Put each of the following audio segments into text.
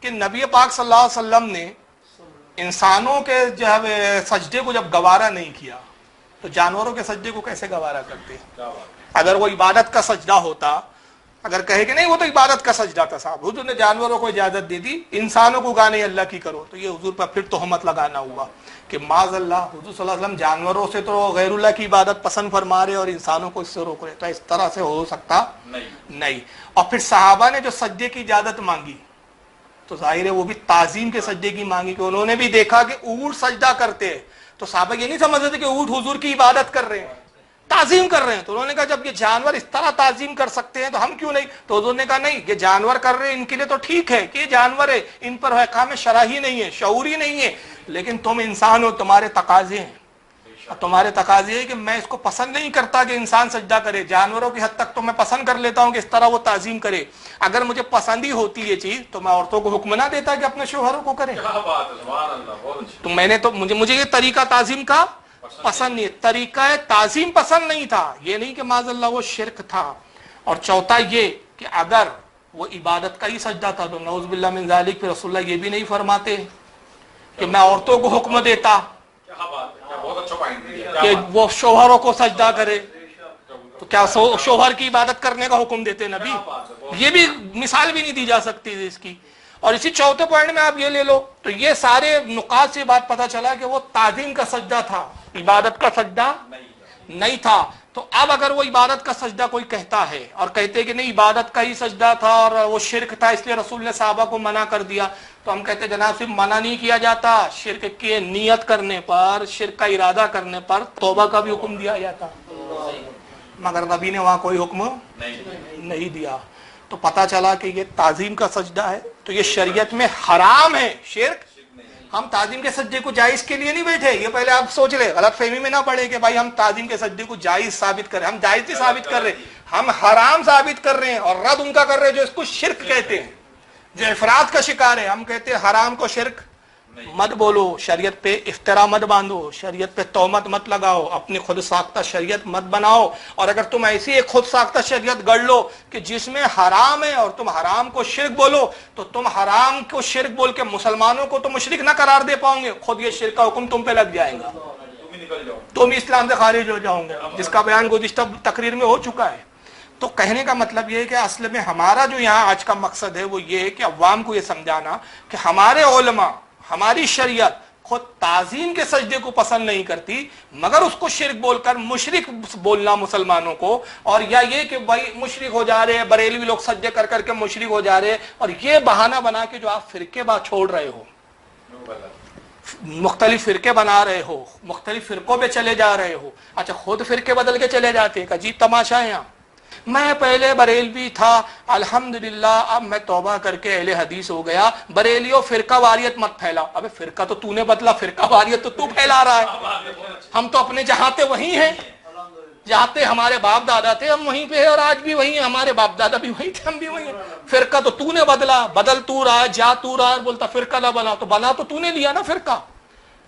کہ نبی پاک صلی اللہ علیہ وسلم نے انسانوں کے جو ہے سجدے کو جب گوارا نہیں کیا تو جانوروں کے سجدے کو کیسے گوارا کرتے؟ اگر وہ عبادت کا سجدہ ہوتا، اگر کہے کہ نہیں وہ تو عبادت کا سجدہ تھا صاحب، حضور نے جانوروں کو اجازت دے دی، انسانوں کو گانے اللہ کی کرو، تو یہ حضور پر پھر تہمت لگانا ہوا کہ معاذ اللہ حضور صلی اللہ علیہ وسلم جانوروں سے تو غیر اللہ کی عبادت پسند فرما رہے اور انسانوں کو اس سے روک رہے، تو اس طرح سے ہو سکتا نہیں۔ اور پھر صحابہ نے جو سجدے کی اجازت مانگی تو ظاہر ہے وہ بھی تعظیم کے سجدے کی مانگی، کہ انہوں نے بھی دیکھا کہ اونٹ سجدہ کرتے ہیں، تو صحابہ یہ نہیں سمجھتے تھے کہ اونٹ حضور کی عبادت کر رہے ہیں، تعظیم کر رہے ہیں، تو انہوں نے کہا جب یہ جانور اس طرح تعظیم کر سکتے ہیں تو ہم کیوں نہیں؟ تو حضور نے کہا نہیں، یہ جانور کر رہے ہیں ان کے لیے تو ٹھیک ہے کہ یہ جانور ہے، ان پر احکام شرعی نہیں ہے، شعوری نہیں ہے، لیکن تم انسان ہو، تمہارے تقاضے ہیں، اور تمہارے تقاضے ہے کہ میں اس کو پسند نہیں کرتا کہ انسان سجدہ کرے، جانوروں کی حد تک تو میں پسند کر لیتا ہوں کہ اس طرح وہ تعظیم کرے، اگر مجھے پسند ہی ہوتی یہ چیز تو میں عورتوں کو حکم نہ دیتا کہ اپنے شوہروں کو کرے، تو میں نے تو مجھے یہ طریقہ تعظیم کا پسند نہیں ہے، طریقہ تعظیم پسند نہیں تھا، یہ نہیں کہ معاذ اللہ وہ شرک تھا۔ اور چوتھا یہ کہ اگر وہ عبادت کا ہی سجدہ تھا تو نعوذ باللہ من ذالک، پھر رسول اللہ یہ بھی نہیں فرماتے کہ میں عورتوں کو حکم دیتا کہ وہ شوہروں کو سجدہ کرے، تو کیا شوہر کی عبادت کرنے کا حکم دیتے نبی؟ یہ بھی مثال بھی نہیں دی جا سکتی اس کی۔ اور اسی چوتھے پوائنٹ میں آپ یہ لے لو تو یہ سارے نقاط سے بات پتہ چلا کہ وہ تعظیم کا سجدہ تھا، عبادت کا سجدہ نہیں تھا۔ تو اب اگر وہ عبادت کا سجدہ کوئی کہتا ہے اور کہتے کہ نہیں عبادت کا ہی سجدہ تھا اور وہ شرک تھا اس لیے رسول نے صحابہ کو منع کر دیا، تو ہم کہتے جناب صرف منع نہیں کیا جاتا، شرک کی نیت کرنے پر، شرک کا ارادہ کرنے پر توبہ کا بھی حکم دیا جاتا، مگر نبی نے وہاں کوئی حکم نہیں دیا۔ تو پتہ چلا کہ یہ تعظیم کا سجدہ ہے تو یہ شریعت میں حرام ہے، شرک۔ ہم تعظیم کے سجدے کو جائز کے لیے نہیں بیٹھے، یہ پہلے آپ سوچ لیں، غلط فہمی میں نہ پڑے کہ بھائی ہم تعظیم کے سجدے کو جائز ثابت کر رہے ہیں، ہم جائز نہیں ثابت کر رہے، ہم حرام ثابت کر رہے ہیں، اور رد ان کا کر رہے ہیں جو اس کو شرک کہتے ہیں، جو افراد کا شکار ہے۔ ہم کہتے ہیں حرام کو شرک مت بولو، شریعت پہ افترا مت باندھو، شریعت پہ تہمت مت لگاؤ، اپنی خود ساختہ شریعت مت بناؤ، اور اگر تم ایسی ایک خود ساختہ شریعت گڑھ لو کہ جس میں حرام ہے اور تم حرام کو شرک بولو تو تم حرام کو شرک بول کے مسلمانوں کو تو مشرک نہ قرار دے پاؤ گے، خود یہ شرک کا حکم تم پہ لگ جائے گا، تم اسلام سے خارج ہو جاؤ گے، جس کا بیان گزشتہ تقریر میں ہو چکا ہے۔ تو کہنے کا مطلب یہ ہے کہ اصل میں ہمارا جو یہاں آج کا مقصد ہے وہ یہ ہے کہ عوام کو یہ سمجھانا کہ ہمارے علماء، ہماری شریعت خود تعظیم کے سجدے کو پسند نہیں کرتی، مگر اس کو شرک بول کر مشرک بولنا مسلمانوں کو، اور یا یہ کہ بھائی مشرک ہو جا رہے ہیں، بریلوی لوگ سجدے کر کر کے مشرک ہو جا رہے ہیں، اور یہ بہانہ بنا کے جو آپ فرقے بات چھوڑ رہے ہو، مختلف فرقے بنا رہے ہو، مختلف فرقوں پہ چلے جا رہے ہو، اچھا خود فرقے بدل کے چلے جاتے ہیں، عجیب تماشا ہے یہاں، میں پہلے بریلوی تھا الحمدللہ اب میں توبہ کر کے اہل حدیث ہو گیا، بریلیوں فرقہ واریت مت پھیلا، ابے فرقہ تو تو نے بدلا، فرقہ واریت تو تو پھیلا رہا ہے، ہم تو اپنے جہاں تھے وہیں ہیں، جہاں تھے ہمارے باپ دادا تھے ہم وہیں پہ ہیں، اور آج بھی وہیں ہیں، ہمارے باپ دادا بھی وہیں تھے ہم بھی وہیں ہیں، فرقہ تو تو نے بدلا، بدل تو رہا ہے، جا تو رہا ہے، بولتا فرقہ نہ بنا، تو بنا تو نے لیا نا فرقہ،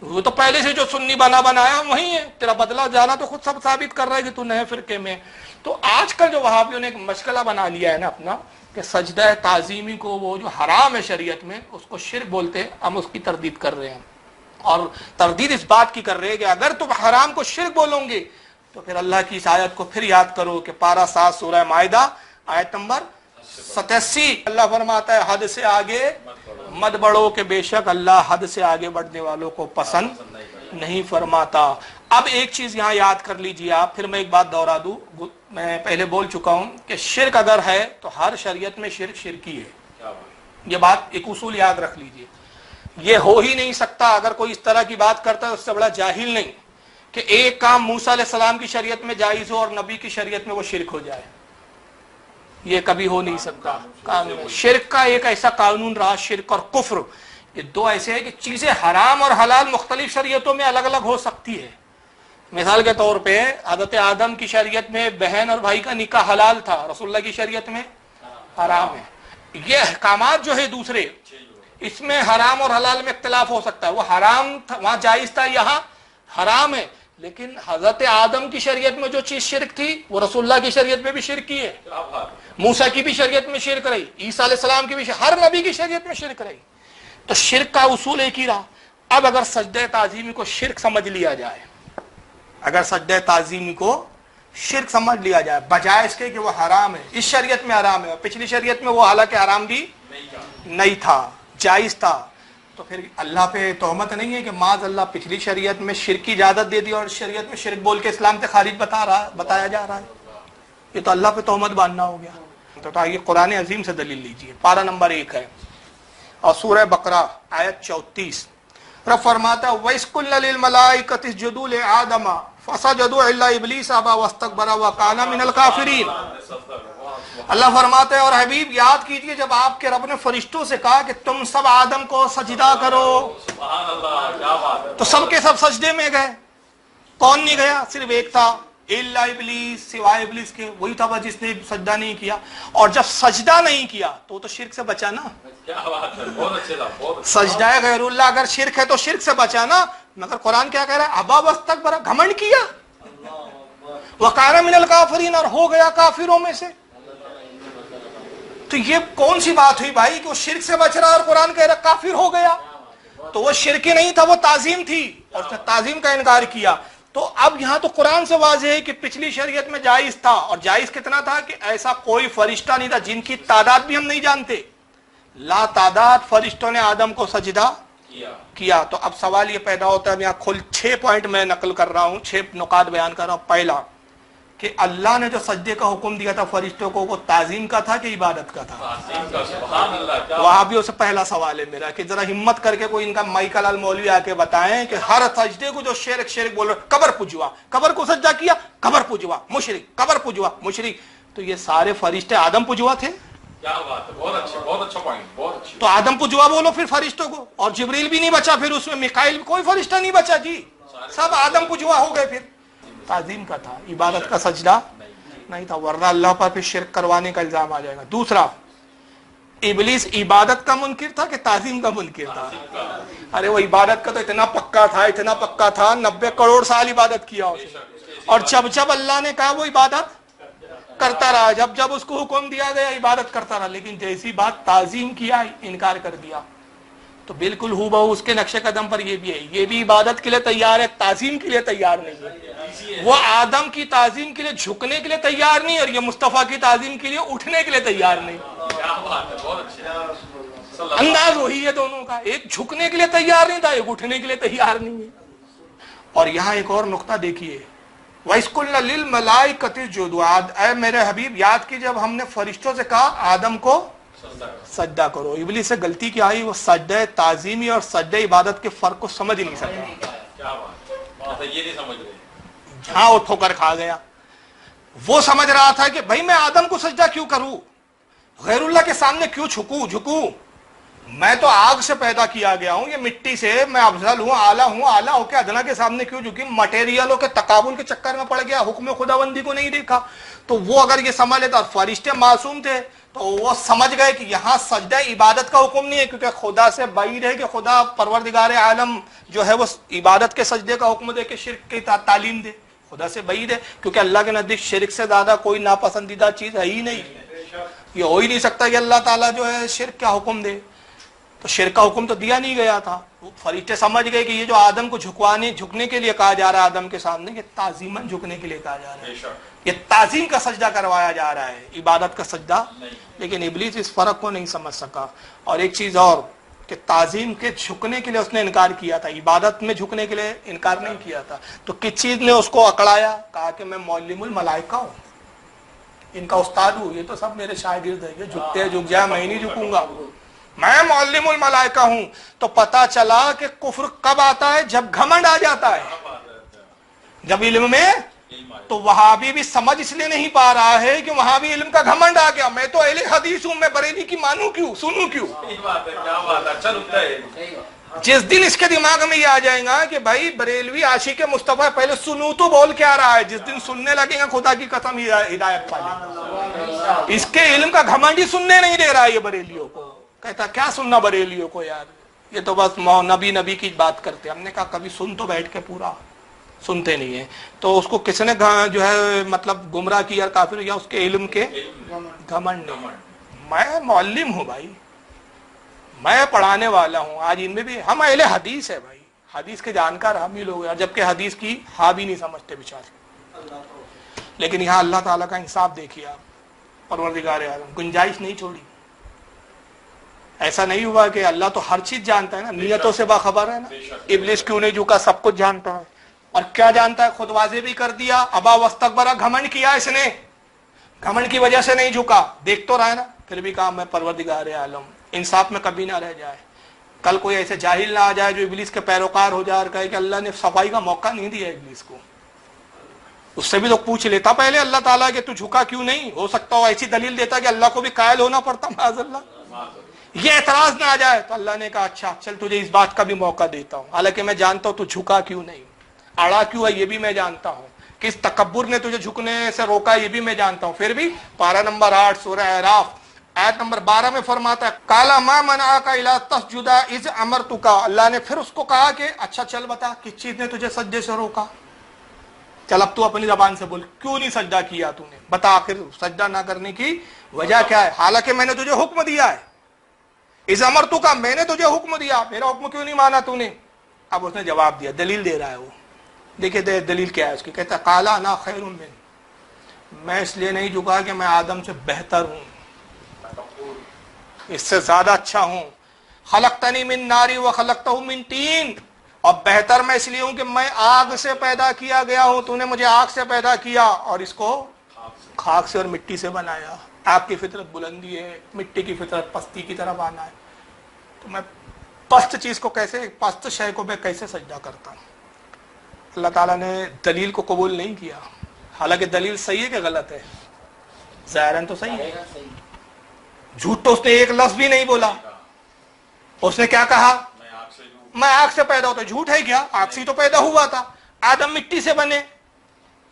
وہ تو پہلے سے جو سنی بنایا ہم وہیں ہیں، تیرا بدلا جانا تو خود سب ثابت کر رہا ہے کہ تو نئے فرقے میں۔ تو آج کل جو وہابیوں نے ایک مشغلہ بنا لیا ہے نا اپنا کہ سجدہ تعظیمی کو وہ جو حرام ہے شریعت میں اس کو شرک بولتے ہیں، ہم اس کی تردید کر رہے ہیں، اور تردید اس بات کی کر رہے ہیں کہ اگر تم حرام کو شرک بولو گے تو پھر اللہ کی اس آیت کو پھر یاد کرو کہ پارہ 7 سورہ مائدہ آیت نمبر 87، اللہ فرماتا ہے حد سے آگے مت بڑھو کہ بے شک اللہ حد سے آگے بڑھنے والوں کو پسند نہیں فرماتا۔ اب ایک چیز یہاں یاد کر لیجیے آپ، پھر میں ایک بات دوہرا دوں، میں پہلے بول چکا ہوں کہ شرک اگر ہے تو ہر شریعت میں شرک شرکی ہے، یہ بات ایک اصول یاد رکھ لیجیے، یہ ہو ہی نہیں سکتا اگر کوئی اس طرح کی بات کرتا ہے اس سے بڑا جاہل نہیں کہ ایک کام موسیٰ علیہ السلام کی شریعت میں جائز ہو اور نبی کی شریعت میں وہ شرک ہو جائے، یہ کبھی ہو نہیں سکتا۔ قانون شرک کا ایک ایسا قانون رہا، شرک اور کفر یہ دو ایسے ہیں کہ چیزیں حرام اور حلال مختلف شریعتوں میں الگ الگ ہو سکتی ہے۔ مثال کے طور پہ حضرت آدم کی شریعت میں بہن اور بھائی کا نکاح حلال تھا، رسول اللہ کی شریعت میں حرام ہے۔ یہ احکامات جو ہے دوسرے، اس میں حرام اور حلال میں اختلاف ہو سکتا ہے، وہ حرام تھا وہاں جائز تھا، یہاں حرام ہے، لیکن حضرت آدم کی شریعت میں جو چیز شرک تھی وہ رسول اللہ کی شریعت میں بھی شرک کی ہے، موسیٰ کی بھی شریعت میں شرک رہی، عیسیٰ علیہ السلام کی بھی ہر نبی کی شریعت میں شرک رہی. تو شرک کا اصول ایک ہی رہا. اب اگر سجدہ تعظیمی کو شرک سمجھ لیا جائے، اگر سجدہ تعظیمی کو شرک سمجھ لیا جائے بجائے اس کے کہ وہ حرام ہے، اس شریعت میں حرام ہے، پچھلی شریعت میں وہ حالانکہ حرام بھی نہیں تھا، جائز تھا، تو پھر اللہ پہ تہمت نہیں ہے کہ معاذ اللہ پچھلی شریعت میں شرک کی اجازت دے دی اور شریعت میں شرک بول کے اسلام سے خارج بتایا جا رہا ہے. یہ تو اللہ پہ تہمت باندھنا ہو گیا. تو آئیے قرآن عظیم سے دلیل لیجیے. پارہ نمبر 1 ہے اور سورہ بقرہ آیت 34. رب فرماتا ہے وَإِذْ قُلْنَا لِلْمَلَائِكَةِ اسْجُدُوا لِآدَمَ فَسَجَدُوا إِلَّا إِبْلِيسَ أَبَىٰ وَاسْتَكْبَرَ وَكَانَ مِنَ الْكَافِرِينَ. اللہ فرماتے ہیں اور حبیب یاد کیجئے جب آپ کے رب نے فرشتوں سے کہا کہ تم سب آدم کو سجدہ کرو، تو سب کے سب سجدے میں گئے. کون نہیں گیا؟ صرف ایک تھا، الا ابلیس، سوائے ابلیس کے، وہی تھا جس نے سجدہ نہیں کیا. اور جب سجدہ نہیں کیا تو شرک سے بچا نا. سجدہ غیر اللہ اگر شرک ہے تو شرک سے بچا نا. مگر قرآن کیا کہہ رہا ہے؟ ابا واستکبر، گھمنڈ کیا، وکان من الکافرین، اور ہو گیا کافروں میں سے. تو یہ کون سی بات ہوئی بھائی کہ وہ شرک سے بچ رہا اور قرآن کہہ رہا کافر ہو گیا؟ تو وہ شرک نہیں تھا، وہ تعظیم تھی اور اس نے تعظیم کا انکار کیا. تو اب یہاں تو قرآن سے واضح ہے کہ پچھلی شریعت میں جائز تھا، اور جائز کتنا تھا کہ ایسا کوئی فرشتہ نہیں تھا جن کی تعداد بھی ہم نہیں جانتے. لا تعداد فرشتوں نے آدم کو سجدہ کیا. تو اب سوال یہ پیدا ہوتا ہے، یہاں 6 پوائنٹ میں نقل کر رہا ہوں، 6 نکات بیان کر رہا ہوں. پہلا کہ اللہ نے جو سجدے کا حکم دیا تھا فرشتوں کو، وہ تعظیم کا تھا کہ عبادت کا تھا؟ وہابیوں سے پہلا سوال ہے میرا کہ ذرا ہمت کر کے کوئی ان کا مائیکل لال مولوی آ کے بتائیں کہ ہر سجدے کو جو شرک بول رہے، قبر پجوا، قبر کو سجدہ کیا، قبر پجوا مشرک، قبر پجوا مشرک. تو یہ سارے فرشتے آدم پجوا تھے؟ بہت اچھا پوائنٹ، بہت اچھا. تو آدم پجوا بولو پھر فرشتوں کو. اور جبریل بھی نہیں بچا پھر اس میں، میکائیل کوئی فرشتہ نہیں بچا جی، سب آدم پجوا ہو گئے. پھر تعظیم کا تھا، عبادت کا سجدہ نہیں تھا، ورنہ اللہ پر پھر شرک کروانے کا الزام آ جائے گا. دوسرا، ابلیس عبادت کا منکر تھا کہ تعظیم کا منکر تھا؟ ارے وہ عبادت کا تو اتنا پکا تھا 90 کروڑ سال عبادت کیا اس نے. اور جب اللہ نے کہا وہ عبادت کرتا رہا، جب اس کو حکم دیا گیا عبادت کرتا رہا. لیکن جیسی بات تعظیم کیا انکار کر دیا. تو بالکل ہو بہو اس کے نقش قدم پر یہ بھی ہے، یہ بھی عبادت کے لیے تیار ہے، تعظیم کے لیے تیار نہیں ہے. وہ آدم کی تعظیم کے لیے جھکنے کے لیے تیار نہیں، اور یہ مصطفیٰ کی تعظیم کے لیے اٹھنے کے لیے تیار نہیں. انداز وہی ہے دونوں کا، ایک جھکنے کے لیے تیار نہیں تھا، ایک اٹھنے کے لیے تیار نہیں ہے. اور یہاں ایک اور نقطہ دیکھیے، وَإِذْ قُلْنَا لِلْمَلَائِكَةِ اسْجُدُوا، اے میرے حبیب یاد کیجئے جب ہم نے فرشتوں سے کہا آدم کو سجدہ کرو. ابلیس سے غلطی کیا آئی، وہ سجدہ تعظیمی اور سجدہ عبادت کے فرق کو سمجھ ہی نہیں سکتا. ہاں وہ ٹھوکر کھا گیا. وہ سمجھ رہا تھا کہ بھائی میں آدم کو سجدہ کیوں کروں، غیر اللہ کے سامنے کیوں جھکوں، میں تو آگ سے پیدا کیا گیا ہوں، یہ مٹی سے، میں افضل ہوں، اعلیٰ ہو کے ادنا کے سامنے کیوں جھکوں. مٹیریلوں کے تقابل کے چکر میں پڑ گیا، حکم خداوندی کو نہیں دیکھا. تو وہ اگر یہ سمجھ لیتا، اور فرشتے معصوم تھے تو وہ سمجھ گئے کہ یہاں سجدہ عبادت کا حکم نہیں ہے، کیونکہ خدا سے بعید ہے کہ خدا پروردگار عالم جو ہے وہ عبادت کے سجدے کا حکم دے کے شرک کی تعلیم دے. خدا سے بعید ہے، کیونکہ اللہ کے نزدیک شرک سے زیادہ کوئی ناپسندیدہ چیز ہے ہی نہیں. یہ ہو ہی نہیں سکتا کہ اللہ تعالیٰ جو ہے شرک کا حکم دے. تو شرک کا حکم تو دیا نہیں گیا تھا. فرشتے سمجھ گئے کہ یہ جو آدم کو جھکنے کے لیے کہا جا رہا ہے آدم کے سامنے، یہ تعظیماً جھکنے کے لیے کہا جا رہا ہے، یہ تعظیم کا سجدہ کروایا جا رہا ہے، عبادت کا سجدہ. لیکن ابلیس اس فرق کو نہیں سمجھ سکا. اور ایک چیز اور کہ تعظیم کے جھکنے کے لیے اس نے انکار کیا تھا، عبادت میں جھکنے کے لیے انکار نہیں کیا تھا. تو کس چیز نے اس کو اکڑایا؟ کہا کہ میں معلم الملائکہ ہوں، ان کا استاد ہوں، یہ تو سب میرے شاگرد ہیں، یہ جھکتے ہیں جھک جائے، میں نہیں جھکوں گا، میں معلم الملائکہ ہوں. تو پتا چلا کہ کفر کب آتا ہے؟ جب گھمنڈ آ جاتا ہے، جب علم میں. تو وہابی بھی سمجھ اس لیے نہیں پا رہا ہے کہ وہاں بھی علم کا گھمنڈ آ گیا. میں تو اہل حدیث ہوں، میں بریلی کی مانوں کیوں، سنوں کیوں. جس دن اس کے دماغ میں یہ آ جائے گا کہ بھائی بریلوی عاشق مصطفیٰ، پہلے سنوں تو بول کے آ رہا ہے، جس دن سننے لگے گا خدا کی قسم ہدایت پا لے. اس کے علم کا گھمنڈ ہی سننے نہیں دے رہا ہے یہ بریلیوں کو. کہتا کیا سننا بریلیوں کو یار، یہ تو بس نبی کی بات کرتے. ہم نے کہا کبھی سن تو بیٹھ کے پورا سنتے نہیں ہیں. تو اس کو کس نے جو ہے مطلب گمراہ کیا کافر یا اس کے علم کے گھمنڈ نے. میں معلم ہوں بھائی, میں پڑھانے والا ہوں. آج ان میں بھی ہم اہل حدیث ہے بھائی, حدیث کے جانکار ہم ہی لوگ ہیں, جبکہ حدیث کی ہا بھی نہیں سمجھتے بیچارے. لیکن یہاں اللہ تعالیٰ کا انصاف دیکھیے آپ, پروردگار عالم گنجائش نہیں چھوڑی. ایسا نہیں ہوا کہ اللہ تو ہر چیز جانتا ہے نا, نیتوں سے باخبر ہے نا. ابلیس کیوں نہیں جھکا, سب کچھ جانتا ہے. اور کیا جانتا ہے, خود واضح بھی کر دیا. ابا واستکبر, گھمنڈ کیا اس نے, گھمنڈ کی وجہ سے نہیں جھکا, دیکھ تو رہا ہے نا. پھر بھی کہا میں پروردگار عالم, انصاف میں کبھی نہ رہ جائے. کل کوئی ایسے جاہل نہ آ جائے جو ابلیس کے پیروکار ہو جائے اور کہے کہ اللہ نے صفائی کا موقع نہیں دیا ابلیس کو. اس سے بھی تو پوچھ لیتا پہلے اللہ تعالیٰ کہ تو جھکا کیوں نہیں. ہو سکتا ہو ایسی دلیل دیتا کہ اللہ کو بھی قائل ہونا پڑتا, معاذ اللہ, یہ اعتراض نہ آ جائے. تو اللہ نے کہا اچھا چل تجھے اس بات کا بھی موقع دیتا ہوں, حالانکہ میں جانتا ہوں تو جھکا کیوں نہیں, اڑا کیوں ہے یہ بھی میں جانتا ہوں, کس تکبر نے تجھے جھکنے سے روکا یہ بھی میں جانتا ہوں. پھر بھی پارہ نمبر 8 سورہ اعراف آیت نمبر 12 میں فرماتا ہے کالا ما منعک الا تسجد اذ امرتک. اللہ نے پھر اس کو کہا کہ اچھا چل بتا کس چیز نے تجھے سجدے سے روکا. چل اب تو اپنی زبان سے بول, کیوں نہیں سجدہ کیا تو نے, بتا آخر سجدہ نہ کرنے کی وجہ کیا ہے, حالانکہ میں نے تجھے حکم دیا ہے. اذ امرتک, میں نے تجھے حکم دیا, میرا حکم کیوں نہیں مانا تو نے. اب اس نے جواب دیا, دلیل دے رہا ہے وہ. دیکھیں دلیل کیا ہے اس کی, کہتا ہے قالا انا خیر من, میں اس لیے نہیں جھکا کہ میں آدم سے بہتر ہوں, اس سے زیادہ اچھا ہوں. خلقتنی من ناری وخلقتہ من طین, اور بہتر میں اس لیے ہوں کہ میں آگ سے پیدا کیا گیا ہوں, تو نے مجھے آگ سے پیدا کیا اور اس کو خاک سے اور مٹی سے بنایا. آگ کی فطرت بلندی ہے, مٹی کی فطرت پستی کی طرف آنا ہے. تو میں پست چیز کو کیسے, پست شے کو میں کیسے سجدہ کرتا ہوں. اللہ تعالیٰ نے دلیل کو قبول نہیں کیا, حالانکہ دلیل صحیح ہے کہ غلط ہے, ظاہراً تو صحیح ہے. جھوٹ تو اس نے ایک لفظ بھی نہیں بولا. اس نے کیا کہا, میں آگ سے پیدا ہوتا. جھوٹ ہے کیا, آگ سے تو پیدا ہوا تھا, آدم مٹی سے بنے,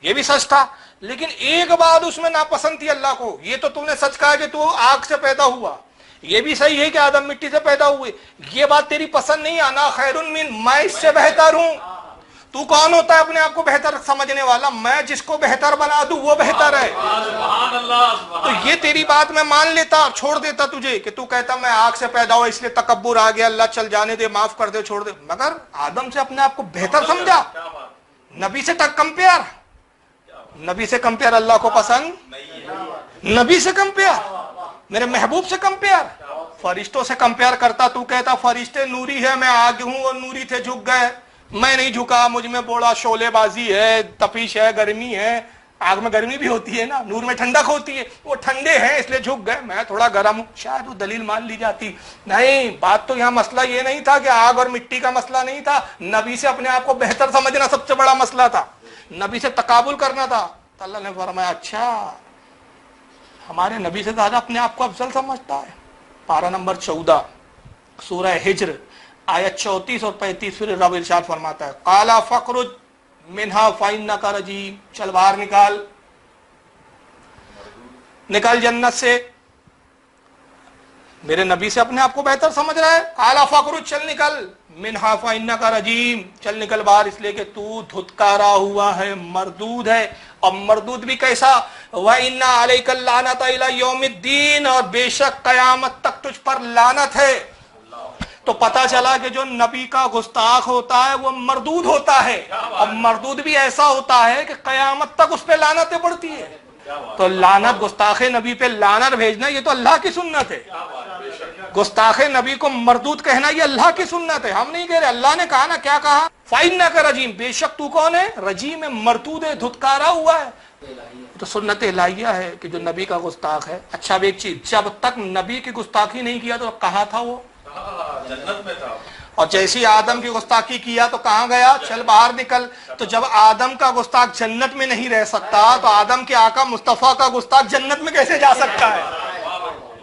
یہ بھی سچ تھا. لیکن ایک بات اس میں ناپسند تھی اللہ کو, یہ تو تم نے سچ کہا کہ تو آگ سے پیدا ہوا, یہ بھی صحیح ہے کہ آدم مٹی سے پیدا ہوئے, یہ بات تیری پسند نہیں. انا خیر من, میں اس سے بہتر ہوں. تو کون ہوتا ہے اپنے آپ کو بہتر سمجھنے والا, میں جس کو بہتر بنا دوں وہ بہتر ہے. تو یہ تیری بات میں مان لیتا, چھوڑ دیتا تجھے, کہ تو کہتا میں آگ سے پیدا ہوا اس لیے تکبر آ گیا, اللہ چل جانے دے, معاف کر دے, چھوڑ دے. مگر آدم سے اپنے آپ کو بہتر سمجھا, نبی سے کمپیئر, نبی سے کمپیئر اللہ کو پسند, نبی سے کمپیئر, میرے محبوب سے کمپیئر, فرشتوں سے کمپیئر کرتا. تو کہتا فرشتے نوری ہے, میں آگ ہوں اور نوری تھے جھک گئے, میں نہیں جھکا, مجھ میں بوڑا شعلے بازی ہے, تپش ہے, گرمی ہے. آگ میں گرمی بھی ہوتی ہے نا, نور میں ٹھنڈک ہوتی ہے, وہ ٹھنڈے ہیں اس لیے جھک گئے, میں تھوڑا گرم ہوں. شاید وہ دلیل مان لی جاتی. نہیں, بات تو یہاں مسئلہ یہ نہیں تھا کہ آگ اور مٹی کا مسئلہ نہیں تھا, نبی سے اپنے آپ کو بہتر سمجھنا سب سے بڑا مسئلہ تھا, نبی سے تقابل کرنا تھا. تو اللہ نے فرمایا اچھا ہمارے نبی سے زیادہ اپنے آپ کو افضل سمجھتا ہے. پارہ نمبر 14 سورہ ہجر آیت 34 اور 35 پھر رب ارشاد فرماتا ہے قالا فخرج منہا فإنک رجیم, چل باہر نکل جنت سے. میرے نبی سے اپنے آپ کو بہتر سمجھ رہا ہے. قالا فخرج, چل نکل, منہا فإنک رجیم, چل نکل باہر اس لیے کہ تو دھتکارا ہوا ہے, مردود ہے. اور مردود بھی کیسا, وَإِنَّ عَلَيْكَ اللَّعْنَةَ إِلَى يَوْمِ الدِّينِ, اور بے شک قیامت تک تجھ پر لعنت ہے. تو پتا چلا کہ جو نبی کا گستاخ ہوتا ہے وہ مردود ہوتا ہے, اور مردود بھی ایسا ہوتا ہے کہ قیامت تک اس پہ لعنتیں پڑتی ہے. تو لعنت, گستاخ نبی پہ لعنت بھیجنا یہ تو اللہ کی سنت ہے. گستاخ نبی کو مردود کہنا یہ اللہ کی سنت ہے, ہم نہیں کہہ رہے. اللہ نے کہا نا, کیا کہا, فإنک رجیم, بے شک تو کون ہے, رجیم ہے, مردود ہے, دھتکارا ہوا ہے. تو سنت الہیہ ہے کہ جو نبی کا گستاخ ہے. اچھا اب ایک چیز, جب تک نبی کی گستاخی نہیں کیا تو کہاں تھا وہ, جنت میں تھا. اور جیسی آدم کی گستاخی کیا تو کہاں گیا, چل باہر نکل. تو جب آدم کا گستاخ جنت میں نہیں رہ سکتا تو آدم کے آقا مصطفیٰ کا گستاخ جنت میں کیسے جا سکتا ہے.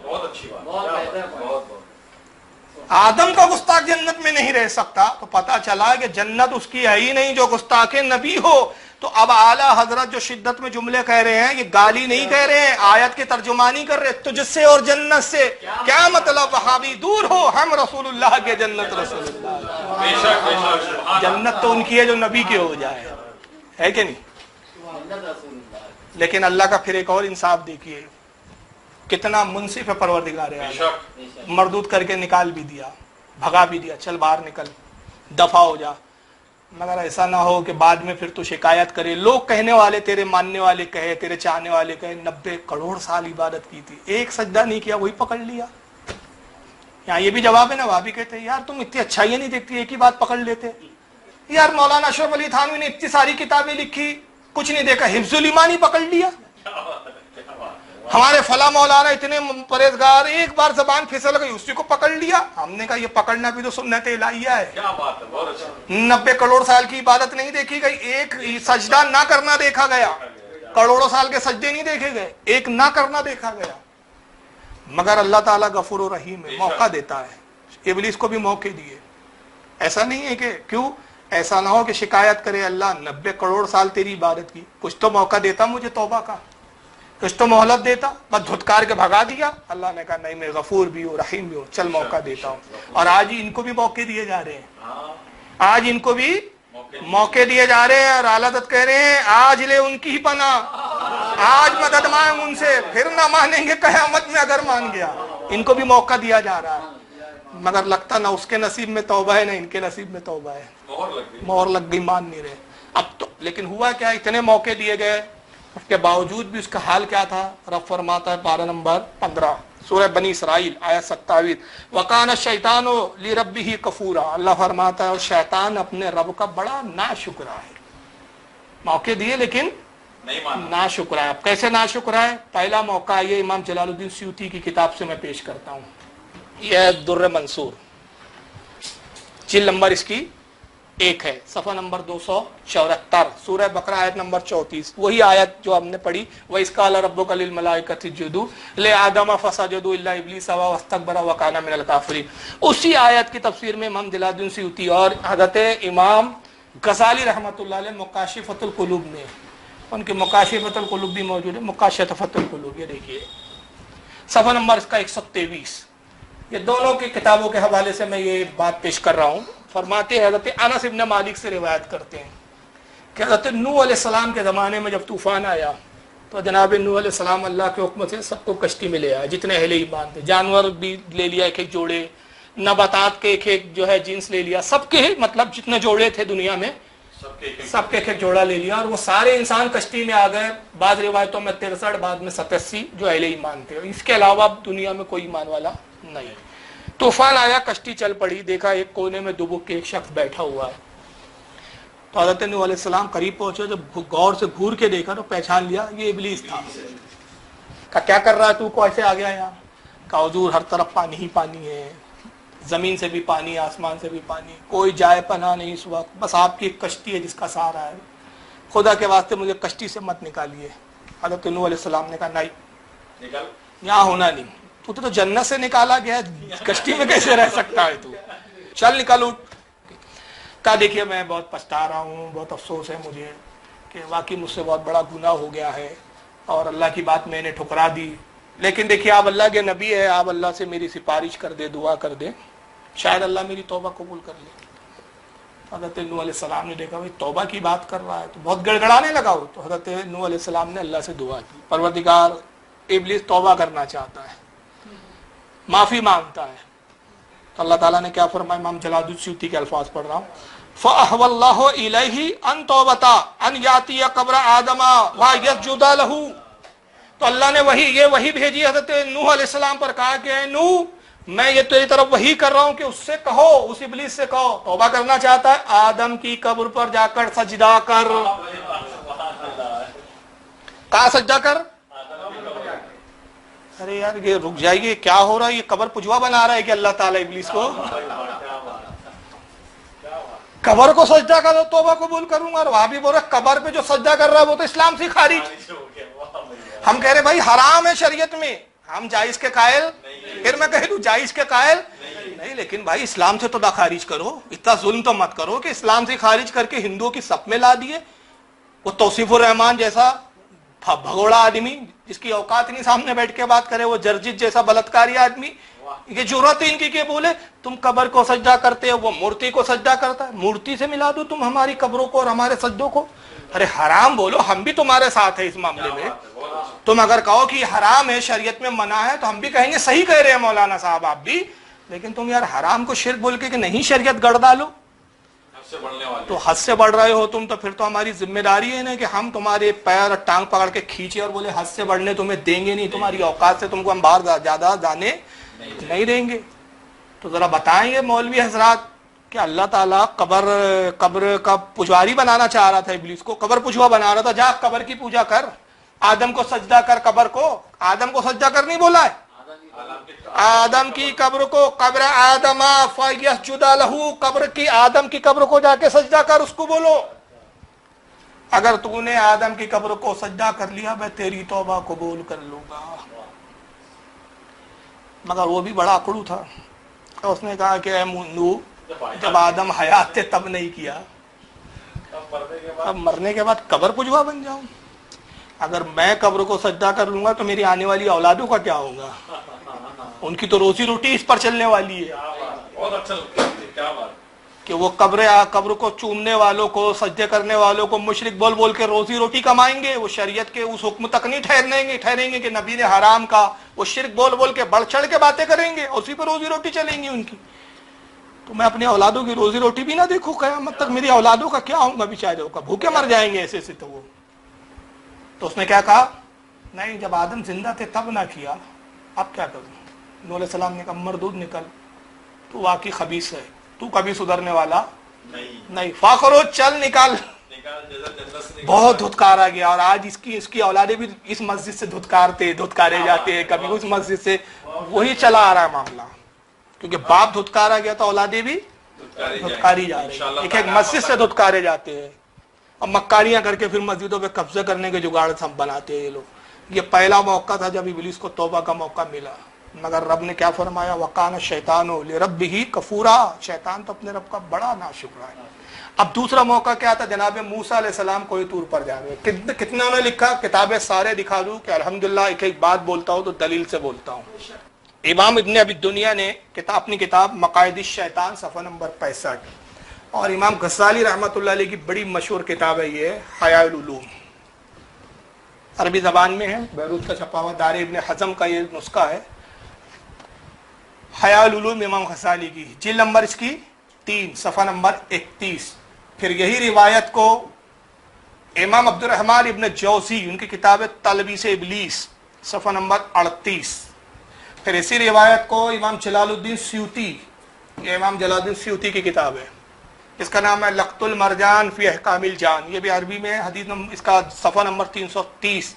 بہت اچھی بات. آدم کا گستاخ جنت میں نہیں رہ سکتا, تو پتا چلا کہ جنت اس کی ہے ہی نہیں جو گستاخ نبی ہو. تو اب اعلیٰ حضرت جو شدت میں جملے کہہ رہے ہیں, یہ گالی نہیں کہہ رہے ہیں, آیت کی ترجمانی کر رہے, تجھ سے اور جنت سے کیا مطلب, وہابی دور ہو, ہم رسول اللہ کے, جنت رسول اللہ. جنت تو ان کی ہے جو نبی کے ہو جائے. ہے کہ نہیں؟ لیکن اللہ کا پھر ایک اور انصاف دیکھیے، کتنا منصف ہے پروردگار عالم، مردود کر کے نکال بھی دیا، بھگا بھی دیا، چل باہر نکل، دفع ہو جا، مگر ایسا نہ ہو کہ بعد میں پھر تو شکایت کرے، لوگ کہنے والے، تیرے ماننے والے کہے، تیرے چاہنے والے کہے 90 کروڑ سال عبادت کی تھی، ایک سجدہ نہیں کیا، وہی پکڑ لیا۔ یہاں یہ بھی جواب ہے نا، وہاں بھی کہتے ہیں یار تم اتنی اچھائیاں نہیں دیکھتی، ایک ہی بات پکڑ لیتے۔ یار مولانا اشرف علی تھانوی نے اتنی ساری کتابیں لکھی، کچھ نہیں دیکھا، حفظ الایمان ہی پکڑ لیا۔ ہمارے فلاں مولانا اتنے پرہیزگار، ایک بار زبان پھسل گئی اسی کو پکڑ لیا۔ ہم نے کہا یہ پکڑنا بھی تو سنت الہیہ ہے۔ کیا بات ہے، بہت اچھا۔ 90 کروڑ سال کی عبادت نہیں دیکھی گئی، ایک سجدہ نہ کرنا دیکھا گیا، کروڑوں سال کے سجدے نہیں دیکھے گئے، ایک نہ کرنا دیکھا گیا۔ مگر اللہ تعالیٰ غفور و رحیم ہے، موقع دیتا ہے، ابلیس کو بھی موقع دیے۔ ایسا نہیں ہے کہ کیوں، ایسا نہ ہو کہ شکایت کرے اللہ 90 کروڑ سال تیری عبادت کی، کچھ تو موقع دیتا مجھے توبہ کا، کچھ تو مہلت دیتا، بس دھتکار کے بھگا دیا۔ اللہ نے کہا نہیں، میں غفور بھی ہوں، رحیم بھی ہوں، چل موقع دیتا ہوں۔ اور آج ہی ان کو بھی موقع دیے جا رہے ہیں، آج ان کو بھی موقع دیے جا رہے ہیں، اور اعلیٰ حضرت کہہ رہے ہیں آج لے ان کی ہی پناہ، آج مدد مانگ ان سے، پھر نہ مانیں گے قیامت میں اگر مان گیا۔ ان کو بھی موقع دیا جا رہا ہے، مگر لگتا نہ اس کے نصیب میں توبہ ہے نہ ان کے نصیب میں توبہ ہے، مہر لگ گئی، مان نہیں رہے اب تو۔ لیکن ہوا کیا، اتنے موقع دیے گئے، اس کے باوجود بھی اس کا حال کیا تھا؟ رب فرماتا ہے پارہ نمبر 15 سورہ بنی اسرائیل آیت 27، وَقَانَ الشَّيْطَانُ لِرَبِّهِ كَفُورًا، اللہ فرماتا ہے اور شیطان اپنے رب کا بڑا ناشکرا ہے۔ موقع دیے لیکن ناشکرا ہے۔ اب کیسے ناشکرا ہے؟ پہلا موقع یہ امام جلال الدین سیوطی کی کتاب سے میں پیش کرتا ہوں، یہ ہے در منصور، جلد نمبر اس کی 1 ہے، صفحہ نمبر 274، سورہ بقرہ آیت نمبر 34، وہی آیت جو ہم نے پڑھی، وَإِذْ قَالَ رَبُّكَ لِلْمَلَائِكَةِ اسْجُدُوا لِآدَمَ فَسَجَدُوا إِلَّا إِبْلِيسَ أَبَىٰ وَاسْتَكْبَرَ وَكَانَ مِنَ الْكَافِرِينَ۔ اسی آیت کی تفسیر میں امام جلال الدین سیوطی اور حضرت امام غزالی رحمۃ اللہ علیہ مکاشفۃ القلوب میں، ان کی مکاشفۃ القلوب بھی موجود ہے، مکاشفۃ القلوب، یہ دیکھیے صفحہ نمبر اس کا 123، یہ دونوں کی کتابوں کے حوالے سے میں یہ بات پیش کر رہا ہوں۔ فرماتے ہیں حضرت انس ابن مالک سے روایت کرتے ہیں کہ حضرت نوح علیہ السلام کے زمانے میں جب طوفان آیا تو جناب نوح علیہ السلام اللہ کے حکم سے سب کو کشتی میں لے آئے، جتنے اہل ایمان تھے، جانور بھی لے لیا ایک ایک جوڑے، نباتات کے ایک ایک جو ہے جنس لے لیا، سب کے مطلب جتنے جوڑے تھے دنیا میں سب کے ایک ایک جوڑا لے لیا، اور وہ سارے انسان کشتی میں آ گئے، بعض روایتوں میں 63، بعد میں 87 جو اہل ایمان تھے، اس کے علاوہ دنیا میں کوئی ایمان والا نہیں۔ طوفان آیا، کشتی چل پڑی، دیکھا ایک کونے میں دبک کے ایک شخص بیٹھا ہوا ہے، تو حضرت نوح علیہ السلام قریب پہنچے، جب غور سے گھور کے دیکھا تو پہچان لیا یہ ابلیس تھا۔ کہا کیا کر رہا ہے تو کو ایسے آ گیا یہاں؟ کہا حضور ہر طرف پانی ہی پانی ہے، زمین سے بھی پانی، آسمان سے بھی پانی، کوئی جائے پناہ نہیں اس وقت، بس آپ کی ایک کشتی ہے جس کا سہارا ہے، خدا کے واسطے مجھے کشتی سے مت نکالیے۔ حضرت نوح علیہ السلام نے کہا نہیں، یہاں ہونا نہیں، تو جنت سے نکالا گیا، کشتی میں کیسے رہ سکتا ہے تو، چل نکالو۔ کہا دیکھیے میں بہت پچھتا رہا ہوں، بہت افسوس ہے مجھے کہ واقعی مجھ سے بہت بڑا گناہ ہو گیا ہے اور اللہ کی بات میں نے ٹھکرا دی، لیکن دیکھیے آپ اللہ کے نبی ہے، آپ اللہ سے میری سفارش کر دے، دعا کر دے، شاید اللہ میری توبہ قبول کر لے۔ حضرت نوح علیہ السلام نے دیکھا بھائی توبہ کی بات کر رہا ہے تو بہت گڑگڑانے لگا ہو، تو حضرت نوح علیہ السلام نے اللہ سے دعا کی، پروردگار ابلیس توبہ کرنا چاہتا ہے، معافی مانگتا ہے، تو اللہ تعالیٰ نے کیا فرمایا؟ امام جلال الدین سیوطی کے الفاظ پڑھ رہا ہوں، فَأَحْوَى اللَّهُ إِلَيْهِ أَن تَوْبَتَ أَن يَأْتِيَ قَبْرَ آدَمَ وَيَسْجُدَ لَهُ، تو اللہ نے وہی بھیجی حضرت نوح علیہ السلام پر، کہا کہ اے نوح میں یہ تیری طرف وہی کر رہا ہوں کہ اس سے کہو، اس ابلیس سے کہو توبہ کرنا چاہتا ہے، آدم کی قبر پر جا کر سجدہ کر۔ کہا سجدہ کر؟ ارے یار یہ رک جائیے، کیا ہو رہا ہے؟ یہ قبر پجوا بنا رہا ہے کہ اللہ تعالیٰ ابلیس کو؟ قبر کو سجدہ کرو توبہ قبول کروں گا، اور وہاں بھی بول رہا قبر پہ جو سجدہ کر رہا ہے وہ تو اسلام سے خارج۔ ہم کہہ رہے بھائی حرام ہے شریعت میں، ہم جائز کے قائل، پھر میں کہہ دوں جائز کے قائل نہیں، لیکن بھائی اسلام سے تو نہ خارج کرو، اتنا ظلم تو مت کرو کہ اسلام سے خارج کر کے ہندوؤں کی صف میں لا دیے۔ وہ توصیف الرحمان جیسا بھگوڑا آدمی جس کی اوقات نہیں سامنے بیٹھ کے بات کرے، وہ جرجت جیسا بلتکاری آدمی یہ جرأت ان کی کہ بولے تم قبر کو سجدہ کرتے ہو، وہ مورتی کو سجدہ کرتا ہے، مورتی سے ملا دو تم ہماری قبروں کو اور ہمارے سجدوں کو۔ ارے حرام بولو، ہم بھی تمہارے ساتھ ہیں اس معاملے میں۔ تم اگر کہو کہ یہ حرام ہے، شریعت میں منع ہے، تو ہم بھی کہیں گے صحیح کہہ رہے ہیں مولانا صاحب آپ بھی، لیکن تم یار حرام کو شرک بول کے کہ نہیں شریعت گڑ ڈالو تو حد سے بڑھ رہے ہو تم، تو پھر تو ہماری ذمہ داری ہے نا کہ ہم تمہارے پیر اور ٹانگ پکڑ کے کھینچے اور بولے حد سے بڑھنے تمہیں دیں گے نہیں، تمہاری اوقات سے تم کو ہم باہر زیادہ جانے نہیں دیں گے۔ تو ذرا بتائیں گے مولوی حضرات کہ اللہ تعالیٰ قبر کا پجاری بنانا چاہ رہا تھا ابلیس کو، قبر پجوا بنا رہا تھا، جا قبر کی پوجا کر، آدم کو سجدہ کر، قبر کو آدم کو سجدہ کر نہیں بولا ہے، آدم کی قبر کو، قبر آدم فیسجد لہ، قبر کی آدم کی قبر کو جا کے سجدہ کر، اس کو بولو اگر تو نے آدم کی قبر کو سجدہ کر لیا میں تیری توبہ قبول کر لوں گا۔ مگر وہ بھی بڑا اکڑو تھا، اس نے کہا کہ اے نوح جب آدم حیات تھے تب نہیں کیا، اب مرنے کے بعد قبر پجوا بن جاؤں؟ اگر میں قبر کو سجدہ کر لوں گا تو میری آنے والی اولادوں کا کیا ہوگا؟ ان کی تو روزی روٹی اس پر چلنے والی ہے بہت اچھا لگتا ہے، کیا بات کہ وہ قبر کو چومنے والوں کو، سجدے کرنے والوں کو مشرک بول بول کے روزی روٹی کمائیں گے، وہ شریعت کے اس حکم تک نہیں ٹھہریں گے کہ نبی نے حرام کا، وہ شرک بول بول کے بڑھ چڑھ کے باتیں کریں گے، اسی پہ روزی روٹی چلیں گی ان کی۔ تو میں اپنی اولادوں کی روزی روٹی بھی نہ دیکھوں، قیامت تک میری اولادوں کا کیا ہوگا؟ بیچارے کا بھوکے مر جائیں گے ایسے ایسے۔ تو اس نے کیا کہا؟ نہیں، جب آدم زندہ تھے تب نہ کیا، اب کیا کروں؟ نوح علیہ السلام نے کہا مردود نکل، تو واقعی خبیث ہے، تو کبھی سدھرنے والا نہیں، فاخرو چل نکال۔ بہت دھتکارا گیا، اور آج اس کی اولادیں بھی اس مسجد سے دھتکارے جاتے ہیں، کبھی اس مسجد سے، وہی چلا آ رہا ہے معاملہ، کیونکہ باپ دھتکارا گیا تو اولادیں بھی دھتکاری جا رہی ہیں، ایک مسجد سے دھتکارے جاتے ہیں، اور مکاریاں کر کے پھر مسجدوں پہ قبضہ کرنے کے جگاڑ سب بناتے ہیں یہ لوگ۔ یہ پہلا موقع تھا جب ابلیس کو توبہ کا موقع ملا، مگر رب نے کیا فرمایا؟ وَقَانَ الشَّيْطَانُ لِرَبِّهِ كَفُورًا، شیطان تو اپنے رب کا بڑا ناشکرا ہے۔ اب دوسرا موقع کیا تھا؟ جناب موسیٰ علیہ السلام کوئی طور پر جا رہے ہیں، کتنا انہوں نے لکھا، کتابیں سارے دکھا دوں کہ الحمدللہ ایک بات بولتا ہوں تو دلیل سے بولتا ہوں۔ امام ابن ابی دنیا نے اپنی کتاب مقاصد الشیطان صفحہ نمبر 65، اور امام غزالی رحمۃ اللہ علیہ کی بڑی مشہور کتاب ہے یہ حیاء العلوم، عربی زبان میں ہے، بیروت کا چھپا ہوا، دار ابن حزم کا یہ نسخہ ہے، حیاء العلوم امام غزالی کی، جلد نمبر اس کی 3 صفحہ نمبر 31۔ پھر یہی روایت کو امام عبد الرحمن ابن جوزی ان کی کتاب تلبیس ابلیس صفحہ نمبر 38، پھر اسی روایت کو امام جلال الدین سیوطی، یہ امام جلال الدین سیوطی کی کتاب ہے، اس کا نام ہے لقط المرجان فی احکام الجان، یہ بھی عربی میں حدیث اس کا صفحہ نمبر 330،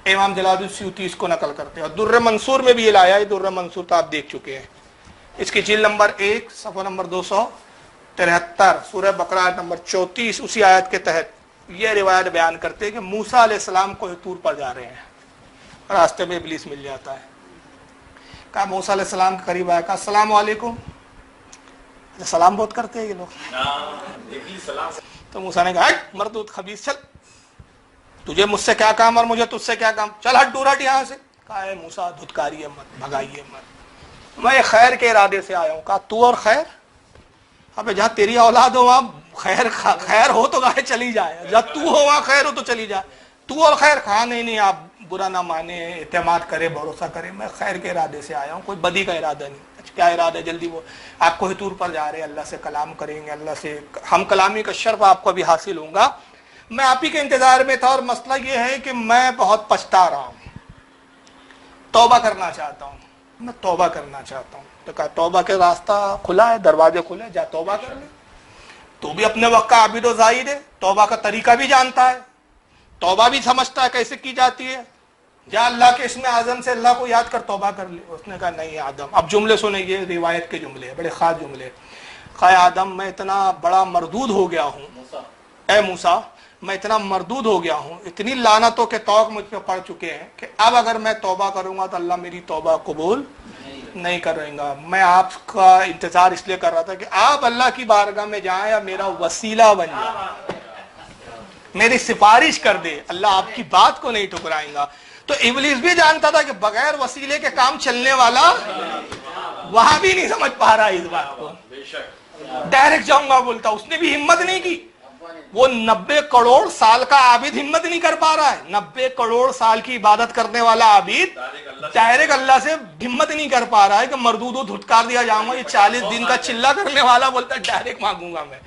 امام جلال الدین سیوطی اس کو نقل کرتے ہیں، اور در منصور میں بھی یہ لایا ہے، در منصور تو آپ دیکھ چکے ہیں، اس کی جلد نمبر 1 صفحہ نمبر 273، سورہ بقرہ آیت نمبر 34، اسی آیت کے تحت یہ روایت بیان کرتے ہیں کہ موسیٰ علیہ السلام کو طور پر جا رہے ہیں، راستے میں ابلیس مل جاتا ہے، کہا موسیٰ علیہ السلام کے قریب آیا، کہا السلام علیکم، سلام بہت کرتے ہیں یہ لوگ، تو موسیٰ نے کہا ہٹ مردود خبیث، چل تجھے مجھ سے کیا کام اور مجھے تجھ سے کیا کام، چل ہٹ دور ہٹ یہاں سے۔ کہا اے موسیٰ دھتکاریے مت، بھگائیے مت، میں خیر کے ارادے سے آیا ہوں۔ کہا تو اور خیر؟ ابے جہاں تیری اولاد ہو وہاں خیر ہو تو گاہ چلی جائے، جہاں تو ہو وہاں خیر ہو تو چلی جائے، تو اور خیر؟ کہا نہیں آپ برا نہ مانے، اعتماد کرے، بھروسہ کرے، میں خیر کے ارادے سے آیا ہوں، کوئی بدی کا ارادہ نہیں۔ کیا ارادہ ہے؟ جلدی وہ آپ کو طور پر جا رہے ہیں، اللہ سے کلام کریں گے، اللہ سے ہم کلامی کا شرف آپ کو بھی حاصل ہوگا، میں آپ ہی کے انتظار میں تھا، اور مسئلہ یہ ہے کہ میں بہت پچھتا رہا ہوں، توبہ کرنا چاہتا ہوں، میں توبہ کرنا چاہتا ہوں۔ تو کہا توبہ کے راستہ کھلا ہے، دروازے کھلے، جا توبہ کر لے، تو بھی اپنے وقت کا عابد و زاہد ہے، توبہ کا طریقہ بھی جانتا ہے، توبہ بھی سمجھتا ہے کیسے کی جاتی ہے، جا اللہ کے اسم اعظم سے اللہ کو یاد کر توبہ کر لے۔ اس نے کہا نہیں آدم، اب جملے سنے، یہ روایت کے جملے بڑے خاص جملے، کہا آدم میں اتنا بڑا مردود ہو گیا ہوں، اے موسیٰ میں اتنا مردود ہو گیا ہوں، اتنی لعنتوں کے طوق مجھ پہ پڑ چکے ہیں کہ اب اگر میں توبہ کروں گا تو اللہ میری توبہ قبول نہیں کریں گا۔ میں آپ کا انتظار اس لیے کر رہا تھا کہ آپ اللہ کی بارگاہ میں جائیں یا میرا وسیلہ بن جائے، میری سفارش کر دے، اللہ آپ کی بات کو نہیں ٹھکرائیں گا۔ تو ابلیس بھی جانتا تھا کہ بغیر وسیلے کے کام چلنے والا وہاں بھی نہیں سمجھ پا رہا اس بات کو, بے شک. ڈائریکٹ جاؤں گا بولتا. اس نے بھی ہمت نہیں کی. وہ 90 کروڑ سال کا عابد ہمت نہیں کر پا رہا ہے. 90 کروڑ سال کی عبادت کرنے والا عابد ڈائریکٹ اللہ سے ہمت نہیں کر پا رہا ہے کہ مردود و دھتکار دیا جاؤں گا. یہ 40 دن کا چلہ کرنے والا بولتا ہے ڈائریکٹ مانگوں گا میں.